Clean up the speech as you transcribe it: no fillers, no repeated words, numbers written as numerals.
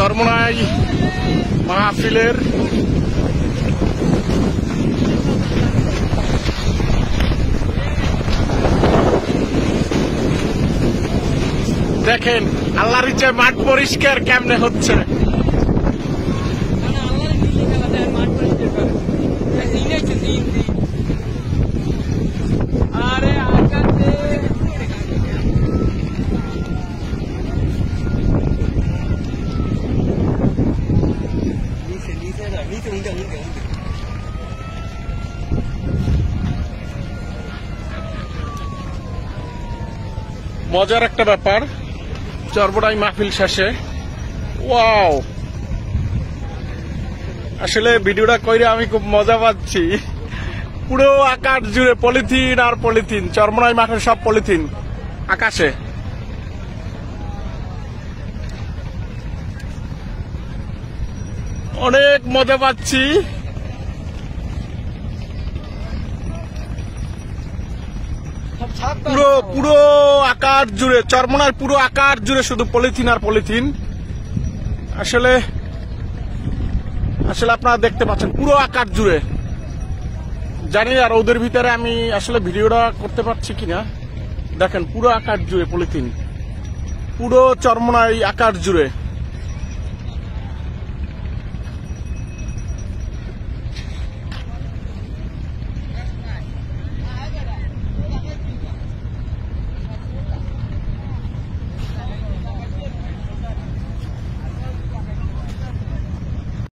চরমোনাই মাহফিলের দেখেন আল্লাহর ইচ্ছে মাঠ পরিষ্কার কেমনে হচ্ছে। মজার একটা ব্যাপার, চরমোনাই মাহফিল শেষে ওয়াও, আসলে ভিডিওটা কইরে আমি খুব মজা পাচ্ছি। পুরো আকাশ জুড়ে পলিথিন আর পলিথিন, চরমোনাই মাঠের সব পলিথিন আকাশে। অনেক মজা পাচ্ছি। পুরো পুরো আকাশ জুড়ে, চরমোনাই পুরো আকাশ জুড়ে শুধু পলিথিন আর পলিথিন। আসলে আসলে আপনারা দেখতে পাচ্ছেন পুরো আকাশ জুড়ে। জানি আর ওদের ভিতরে আমি আসলে ভিডিওটা করতে পারছি কিনা। দেখেন পুরো আকাশ জুড়ে পলিথিন, পুরো চরমোনাই আকাশ জুড়ে।